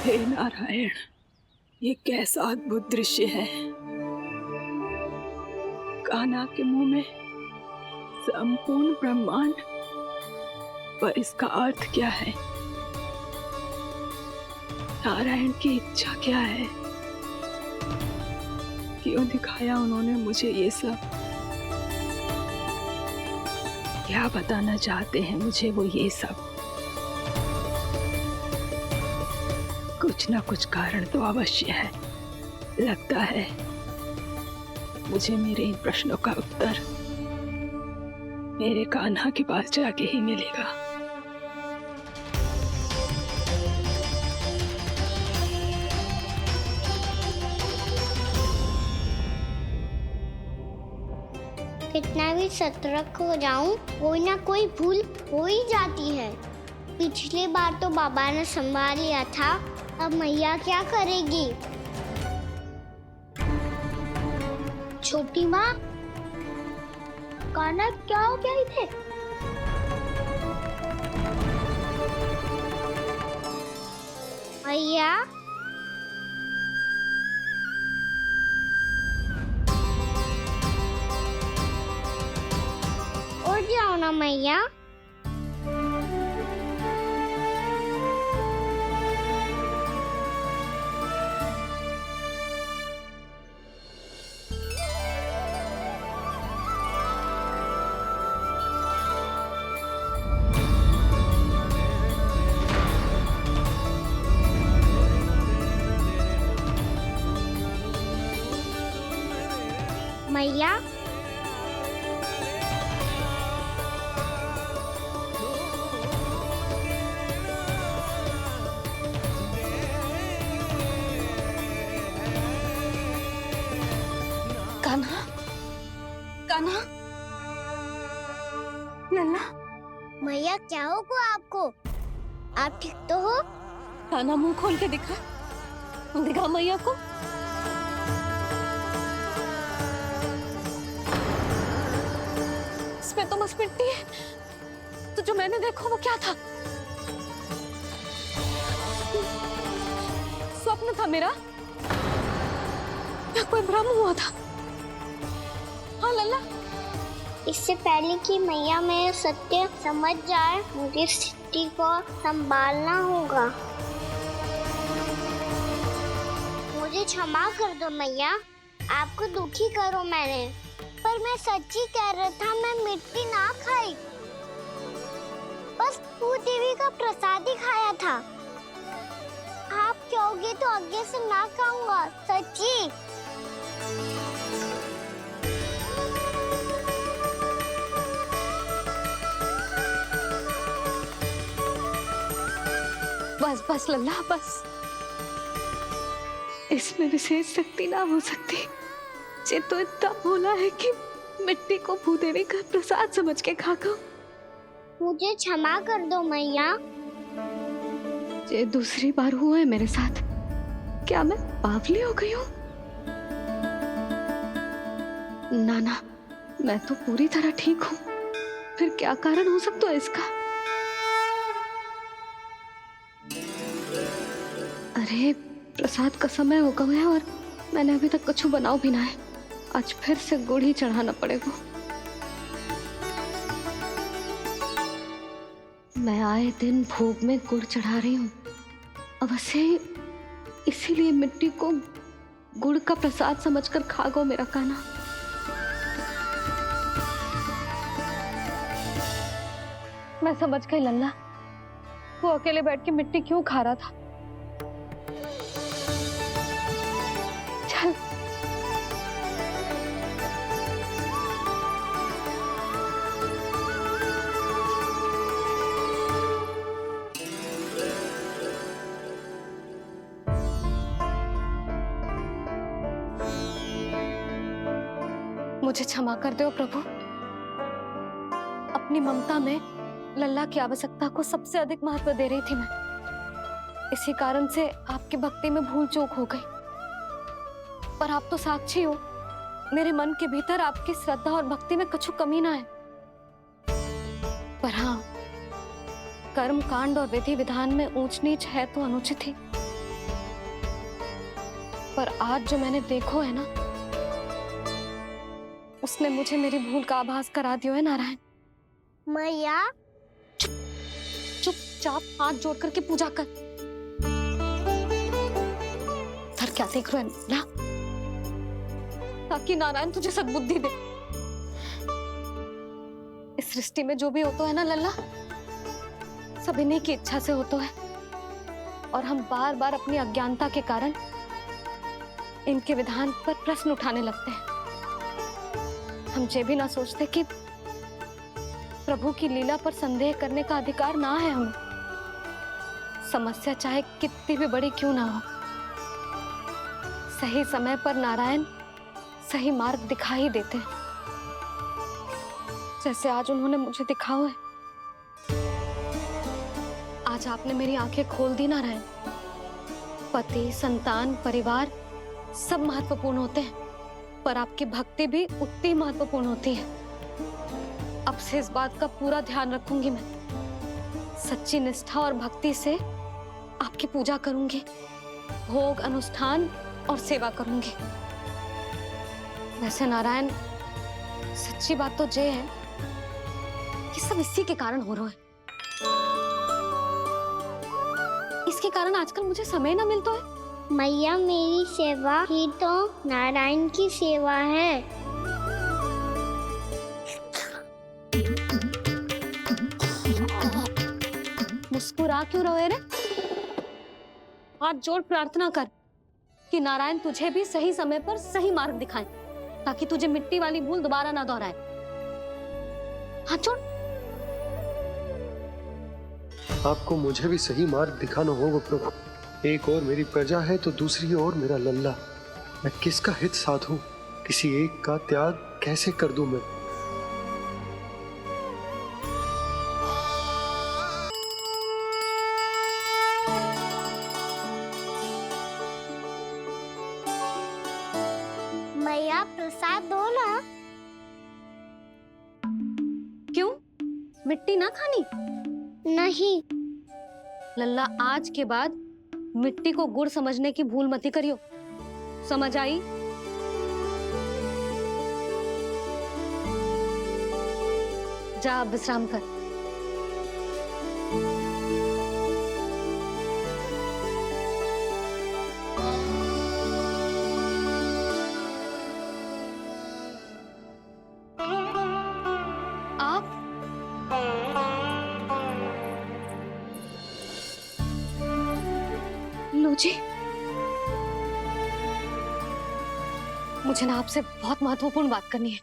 हे नारायण, ये कैसा अद्भुत दृश्य है। कान्हा के मुंह में संपूर्ण ब्रह्मांड, पर इसका अर्थ क्या है? नारायण की इच्छा क्या है? क्यों दिखाया उन्होंने मुझे ये सब? क्या बताना चाहते हैं मुझे वो ये सब? कुछ ना कुछ कारण तो अवश्य है। लगता है मुझे मेरे इन प्रश्नों का उत्तर मेरे कान्हा के पास जाके ही मिलेगा। कितना भी सतर्क हो जाऊं, कोई ना कोई भूल हो ही जाती है। पिछली बार तो बाबा ने संभाल लिया था, अब मैया क्या करेगी? छोटी माँ, कान्हा क्या हो गया इधर? मैया, उठ जाओ ना मैया। मैया, कान्हा, कान्हा, लल्ला। मैया क्या होगा आपको? आप ठीक तो हो? कान्हा मुंह खोल के दिखा, दिखा मैया को। इसमें तो बस मिट्टी है, तो जो मैंने देखा वो क्या था? स्वप्न था मेरा या कोई भ्रम हुआ था? हाँ लल्ला, इससे पहले कि मैया मेरे सत्य समझ जाए, मुझे स्थिति को संभालना होगा। मुझे क्षमा कर दो मैया, आपको दुखी करो मैंने, पर मैं सच्ची कह रहा था, मैं मिट्टी ना खाई, बस भूदेवी का प्रसाद ही खाया था। आप कहोगे तो आगे से ना खाऊंगा, सच्ची। बस बस लल्ला, बस। इसमें विशेष शक्ति ना हो सकती। ये तो इतना भोला है कि मिट्टी को भूदेवी का प्रसाद समझ के खा गया। मुझे क्षमा कर दो मैया। ये दूसरी बार हुआ है मेरे साथ। क्या मैं बावली हो गई हूँ? ना ना, मैं तो पूरी तरह ठीक हूँ। फिर क्या कारण हो सकता है इसका? अरे, प्रसाद का समय हो गया है और मैंने अभी तक कुछ बनाओ भी ना है। आज फिर से गुड़ ही चढ़ाना पड़ेगा। मैं आए दिन भोग में गुड़ चढ़ा रही हूँ, अवश्य इसीलिए मिट्टी को गुड़ का प्रसाद समझकर खा गो मेरा कान्हा। मैं समझ गई लल्ला, वो अकेले बैठ के मिट्टी क्यों खा रहा था। चल, मुझे क्षमा कर दो प्रभु। अपनी ममता में लल्ला की आवश्यकता को सबसे अधिक महत्व दे रही थी मैं। इसी कारण से आपकी भक्ति में भूल चूक हो गई। पर आप तो साक्षी हो, मेरे मन के भीतर आपकी श्रद्धा और भक्ति में कुछ कमी ना है। पर हाँ, कर्म कांड और विधि विधान में ऊंच नीच है तो अनुचित ही। पर आज जो मैंने देखो है ना, उसने मुझे मेरी भूल का आभास करा दियो है नारायण। मैया चुपचाप हाथ जोड़ करके पूजा कर। सर क्या देख रहे हो ना, ताकि नारायण तुझे सद्बुद्धि दे। इस सृष्टि में जो भी होता है ना लल्ला, सब इन्हीं की इच्छा से होता है, और हम बार बार अपनी अज्ञानता के कारण इनके विधान पर प्रश्न उठाने लगते हैं। हम ये भी ना सोचते कि प्रभु की लीला पर संदेह करने का अधिकार ना है हमें। समस्या चाहे कितनी भी बड़ी क्यों ना हो, सही समय पर नारायण सही मार्ग दिखा ही देते हैं, जैसे आज उन्होंने मुझे दिखाओ है। आज आपने मेरी आंखें खोल दी नारायण। पति, संतान, परिवार सब महत्वपूर्ण होते हैं, पर आपकी भक्ति भी उतनी महत्वपूर्ण होती है। अब से इस बात का पूरा ध्यान रखूंगी मैं। सच्ची निष्ठा और भक्ति से आपकी पूजा करूंगी, भोग, अनुष्ठान और सेवा करूंगी। वैसे नारायण, सच्ची बात तो ये है कि सब इसी के कारण हो रहा है। इसके कारण आजकल मुझे समय ना मिलता है। मैया, मेरी सेवा ही तो नारायण की सेवा है। मुस्कुरा क्यों रहे रे? हाथ जोड़ प्रार्थना कर कि नारायण तुझे भी सही समय पर सही मार्ग दिखाएं, ताकि तुझे मिट्टी वाली भूल दोबारा ना दोहराए। हाथ जोड़। आपको मुझे भी सही मार्ग दिखाना होगा प्रभु। एक और मेरी प्रजा है तो दूसरी ओर मेरा लल्ला। मैं किसका हित साधूं? किसी एक का त्याग कैसे कर दूं मैं? मैया, प्रसाद दो ना। क्यों? मिट्टी ना खानी? नहीं। लल्ला, आज के बाद मिट्टी को गुड़ समझने की भूल मत करियो। समझ आई? जा अब विश्राम कर। आप लो जी, मुझे ना आपसे बहुत महत्वपूर्ण बात करनी है।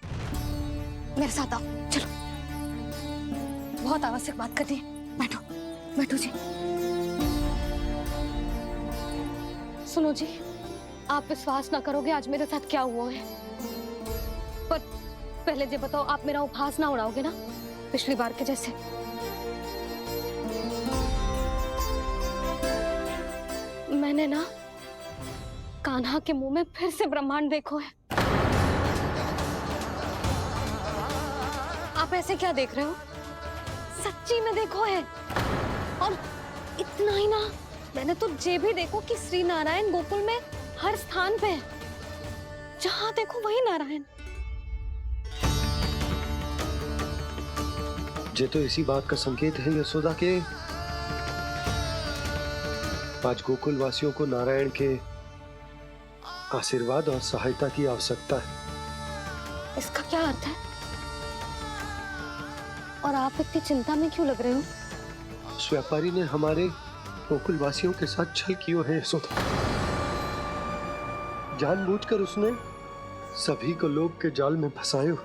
मेरे साथ आओ, चलो। बहुत आवश्यक बात करनी है। बैठो, बैठो जी। सुनो जी, आप विश्वास ना करोगे आज मेरे साथ क्या हुआ है। पर पहले ये बताओ, आप मेरा उपहास ना उड़ाओगे ना, पिछली बार के जैसे? मैंने ना कान्हा के मुंह में फिर से ब्रह्मांड देखो है। आप ऐसे क्या देख रहे हो? सच्ची में देखो है। और इतना ही ना, मैंने तो ये भी देखो कि श्री नारायण गोकुल में हर स्थान पे है। जहां देखो वही नारायण। ये तो इसी बात का संकेत है यशोदा के आज गोकुल वासियों को नारायण के आशीर्वाद और सहायता की आवश्यकता है। इसका क्या अर्थ है? और आप इतनी चिंता में क्यों लग रहे हो? उस व्यापारी ने हमारे गोकुल वासियों के साथ छल किया है यशोदा। जानबूझकर उसने सभी को लोभ के जाल में फंसायो,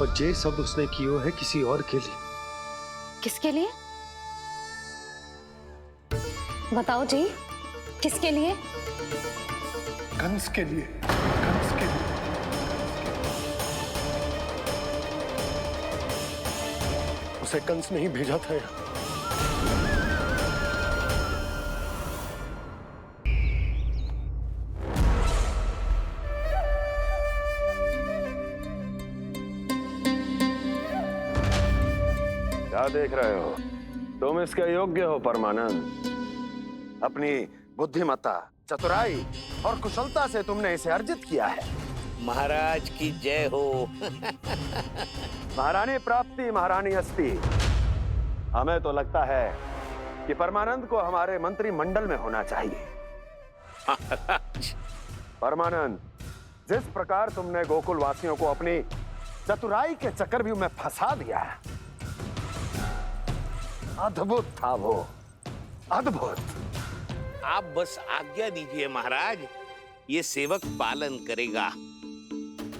और ये सब उसने किया है किसी और के लिए। किसके लिए? बताओ जी, किसके लिए? कंस के लिए। कंस के लिए। उसे कंस ने ही भेजा था यहाँ। क्या देख रहे हो? तुम इसके योग्य हो परमानंद। अपनी बुद्धिमत्ता, चतुराई और कुशलता से तुमने इसे अर्जित किया है। महाराज की जय हो। महारानी प्राप्ति महारानी अस्ति। हमें तो लगता है कि परमानंद को हमारे मंत्रिमंडल में होना चाहिए। महाराज, परमानंद, जिस प्रकार तुमने गोकुल वासियों को अपनी चतुराई के चक्रव्यूह में फंसा दिया है, अद्भुत था वो, अद्भुत। आप बस आज्ञा दीजिए महाराज, ये सेवक पालन करेगा।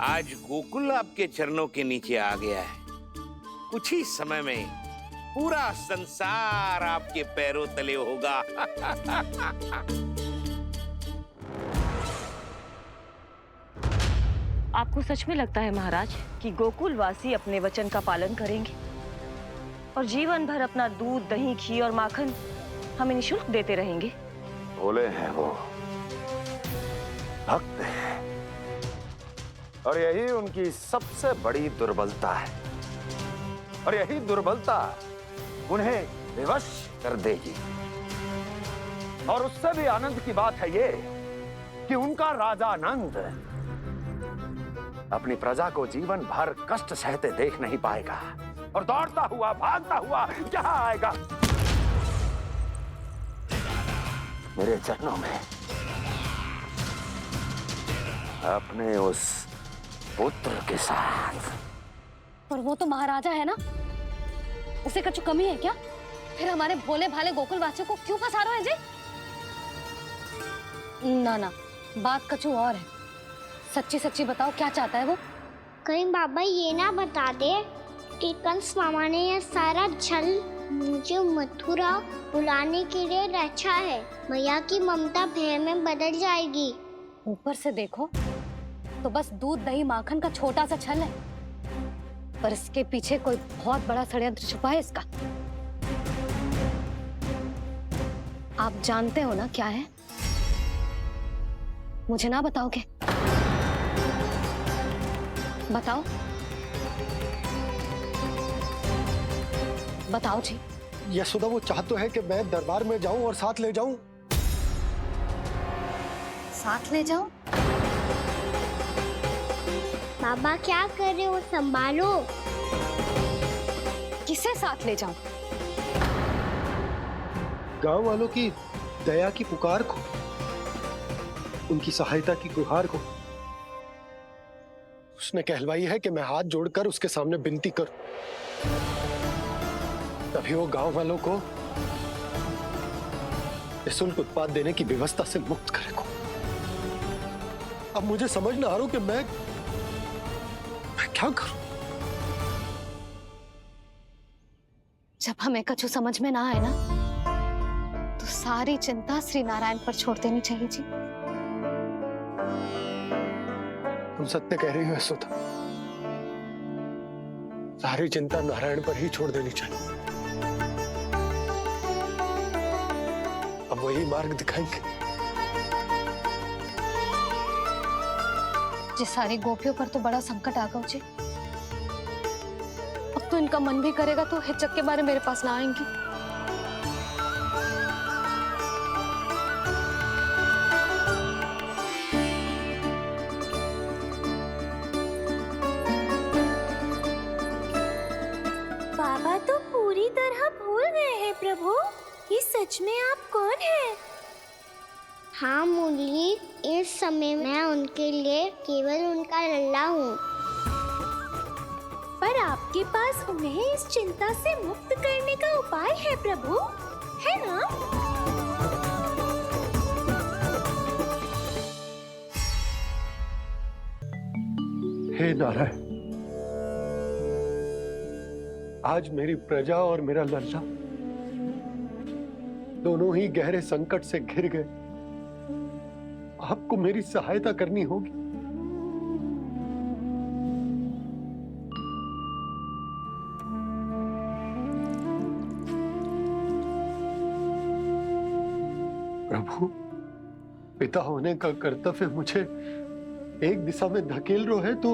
आज गोकुल आपके चरणों के नीचे आ गया है। कुछ ही समय में पूरा संसार आपके पैरों तले होगा। आपको सच में लगता है महाराज कि गोकुलवासी अपने वचन का पालन करेंगे और जीवन भर अपना दूध, दही, घी और माखन हमें निःशुल्क देते रहेंगे? भोले हैं वो, भक्त हैं, और यही उनकी सबसे बड़ी दुर्बलता है। और यही दुर्बलता उन्हें विवश कर देगी। और उससे भी आनंद की बात है ये कि उनका राजा नंद अपनी प्रजा को जीवन भर कष्ट सहते देख नहीं पाएगा और दौड़ता हुआ, भागता हुआ यहाँ आएगा मेरे चरणों में, अपने उस पुत्र के साथ। पर वो तो महाराजा है ना, उसे कुछ कमी है क्या? फिर हमारे भोले भाले गोकुल वासियों को क्यों फंसा रहे हैं जी? ना ना, बात कछु और है। सच्ची सच्ची बताओ, क्या चाहता है वो? कहीं बाबा ये ना बता दे कि कंस मामा ने यह सारा छल मुझे मथुरा बुलाने के लिए रचा है। मैया की ममता भय में बदल जाएगी। ऊपर से देखो तो बस दूध, दही, माखन का छोटा सा छल है, पर इसके पीछे कोई बहुत बड़ा षड्यंत्र छुपा है इसका। आप जानते हो ना क्या है? मुझे ना बताओगे? बताओ बताओ जी। यशोदा, वो चाह तो है कि मैं दरबार में जाऊं और साथ ले जाऊं। साथ ले जाओ? बाबा क्या कर रहे हो, संभालो। किसे साथ ले जाऊं? गांव वालों की दया की पुकार को, उनकी सहायता की गुहार को। उसने कहलवाई है कि मैं हाथ जोड़कर उसके सामने विनती करूं, तभी वो गांव वालों को निःशुल्क उत्पाद देने की व्यवस्था से मुक्त करेगा। अब मुझे समझ ना आ रहा कि मैं क्या करूं। जब हमें कछु समझ में ना आए ना, तो सारी चिंता श्री नारायण पर छोड़ देनी चाहिए जी। तुम सत्य कह रही हो यशोदा, सारी चिंता नारायण पर ही छोड़ देनी चाहिए। अब वही मार्ग दिखाएंगे। जी, सारी गोपियों पर तो बड़ा संकट आ गया जी। अब तो इनका मन भी करेगा तो हिचक के बारे मेरे पास ना आएंगी। बाबा तो पूरी तरह भूल गए हैं प्रभु, ये सच में आप कौन हैं? हाँ मुरली, इस समय मैं उनके लिए केवल उनका लल्ला हूँ। पर आपके पास उन्हें इस चिंता से मुक्त करने का उपाय है प्रभु, है ना? हे नारायण, आज मेरी प्रजा और मेरा लल्ला दोनों ही गहरे संकट से घिर गए। आपको मेरी सहायता करनी होगी। प्रभु, पिता होने का कर्तव्य मुझे एक दिशा में धकेल रहा है तो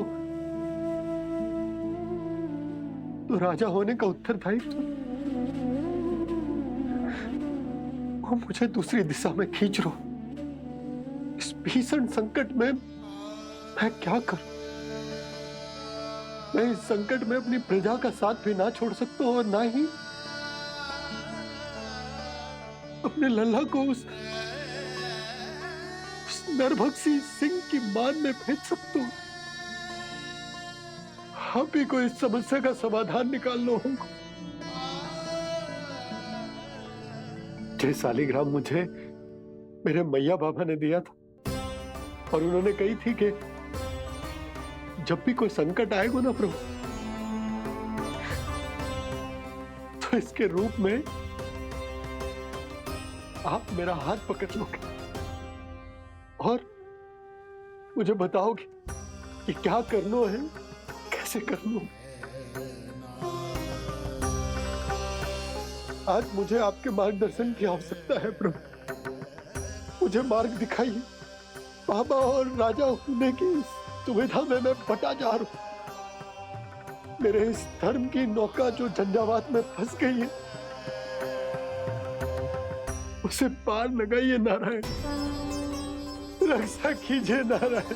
राजा होने का उत्तरदायित्व वो मुझे दूसरी दिशा में खींच रहा। भीषण संकट में मैं क्या करूं? मैं इस संकट में अपनी प्रजा का साथ भी ना छोड़ सकता हूं और ना ही अपने लल्ला को उस नरभक्षी सिंह की मान में भेज सकता हूं। आप ही को इस समस्या का समाधान निकालना होगा। जय शालिग्राम मुझे मेरे मैया बाबा ने दिया था और उन्होंने कही थी कि जब भी कोई संकट आएगा ना प्रभु, तो इसके रूप में आप मेरा हाथ पकड़ लोगे और मुझे बताओगे कि क्या करना है, कैसे करना है। आज मुझे आपके मार्गदर्शन की आवश्यकता है प्रभु। मुझे मार्ग दिखाइए। बाबा और राजा होने की सुविधा में मैं बटा जा रहा हूं। मेरे इस धर्म की नौका जो झंझावात में फंस गई है, उसे पार लगाइए नारायण। रक्षा कीजिए नारायण।